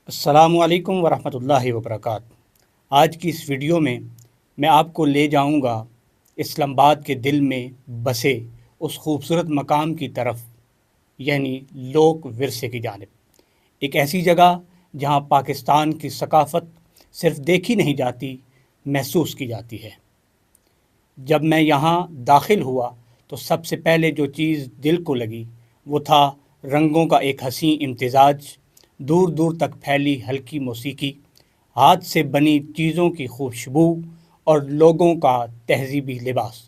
السلام علیکم ورحمۃ اللہ وبرکاتہ۔ آج کی اس ویڈیو میں آپ کو لے جاؤں گا اسلام آباد کے دل میں بسے اس خوبصورت مقام کی طرف، یعنی لوک ورثے کی جانب۔ ایک ایسی جگہ جہاں پاکستان کی ثقافت صرف دیکھی نہیں جاتی، محسوس کی جاتی ہے۔ جب میں یہاں داخل ہوا تو سب سے پہلے جو چیز دل کو لگی وہ تھا رنگوں کا ایک حسین امتزاج، دور دور تک پھیلی ہلکی موسیقی، ہاتھ سے بنی چیزوں کی خوشبو اور لوگوں کا تہذیبی لباس۔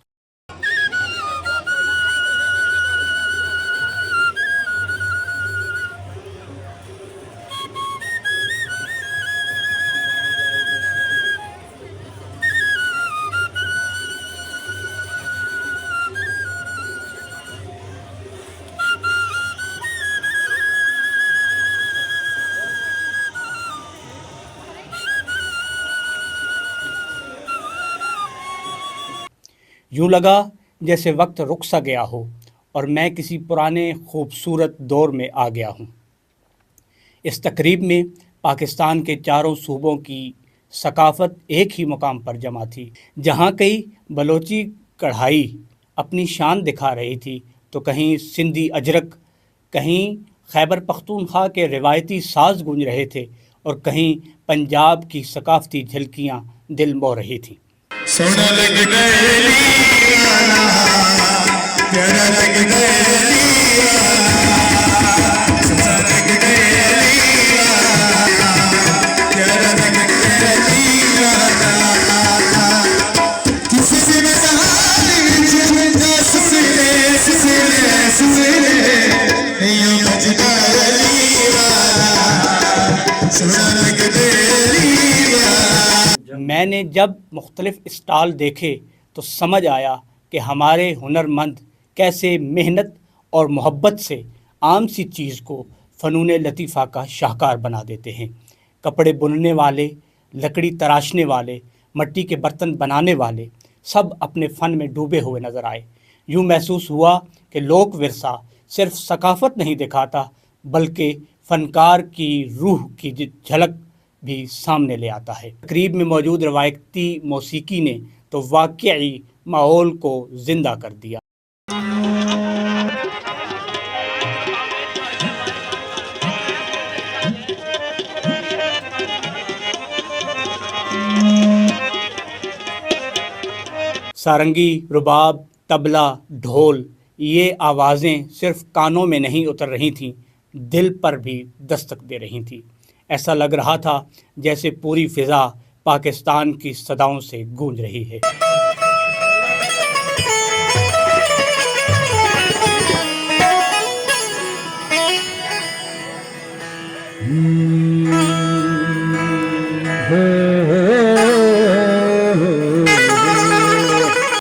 یوں لگا جیسے وقت رک سا گیا ہو اور میں کسی پرانے خوبصورت دور میں آ گیا ہوں۔ اس تقریب میں پاکستان کے چاروں صوبوں کی ثقافت ایک ہی مقام پر جمع تھی، جہاں کئی بلوچی کڑھائی اپنی شان دکھا رہی تھی تو کہیں سندھی اجرک، کہیں خیبر پختونخوا کے روایتی ساز گونج رہے تھے اور کہیں پنجاب کی ثقافتی جھلکیاں دل مو رہی تھیں۔ سونا لگ گئے پیارا لگ گئے سچا لگ گئے پیارا لگ گئے کسی سے سونا لگ میں نے جب مختلف اسٹال دیکھے تو سمجھ آیا کہ ہمارے ہنرمند کیسے محنت اور محبت سے عام سی چیز کو فنون لطیفہ کا شاہکار بنا دیتے ہیں۔ کپڑے بننے والے، لکڑی تراشنے والے، مٹی کے برتن بنانے والے سب اپنے فن میں ڈوبے ہوئے نظر آئے۔ یوں محسوس ہوا کہ لوک ورثہ صرف ثقافت نہیں دکھاتا بلکہ فنکار کی روح کی جھلک بھی سامنے لے آتا ہے۔ تقریب میں موجود روایتی موسیقی نے تو واقعی ماحول کو زندہ کر دیا۔ سارنگی، رباب، طبلہ، ڈھول، یہ آوازیں صرف کانوں میں نہیں اتر رہی تھیں، دل پر بھی دستک دے رہی تھیں۔ ایسا لگ رہا تھا جیسے پوری فضا پاکستان کی صداؤں سے گونج رہی ہے۔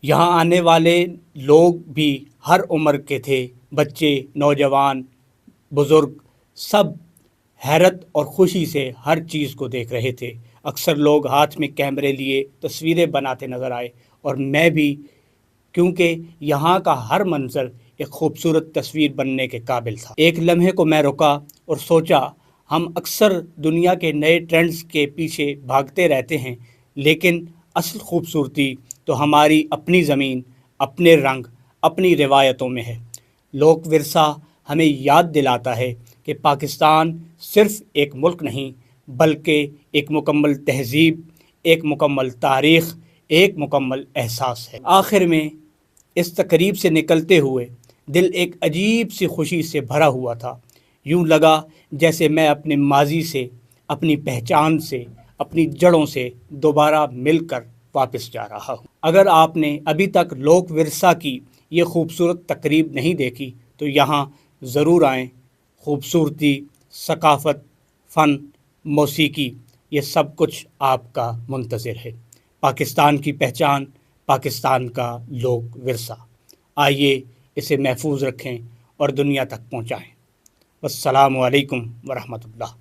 یہاں آنے والے لوگ بھی ہر عمر کے تھے، بچے، نوجوان، بزرگ، سب حیرت اور خوشی سے ہر چیز کو دیکھ رہے تھے۔ اکثر لوگ ہاتھ میں کیمرے لیے تصویریں بناتے نظر آئے اور میں بھی، کیونکہ یہاں کا ہر منظر ایک خوبصورت تصویر بننے کے قابل تھا۔ ایک لمحے کو میں رکا اور سوچا، ہم اکثر دنیا کے نئے ٹرینڈز کے پیچھے بھاگتے رہتے ہیں، لیکن اصل خوبصورتی تو ہماری اپنی زمین، اپنے رنگ، اپنی روایتوں میں ہے۔ لوک ورثہ ہمیں یاد دلاتا ہے کہ پاکستان صرف ایک ملک نہیں بلکہ ایک مکمل تہذیب، ایک مکمل تاریخ، ایک مکمل احساس ہے۔ آخر میں اس تقریب سے نکلتے ہوئے دل ایک عجیب سی خوشی سے بھرا ہوا تھا۔ یوں لگا جیسے میں اپنے ماضی سے، اپنی پہچان سے، اپنی جڑوں سے دوبارہ مل کر واپس جا رہا ہوں۔ اگر آپ نے ابھی تک لوک ورثہ کی یہ خوبصورت تقریب نہیں دیکھی تو یہاں ضرور آئیں۔ خوبصورتی، ثقافت، فن، موسیقی، یہ سب کچھ آپ کا منتظر ہے۔ پاکستان کی پہچان، پاکستان کا لوک ورثہ، آئیے اسے محفوظ رکھیں اور دنیا تک پہنچائیں۔ السلام علیکم ورحمۃ اللہ۔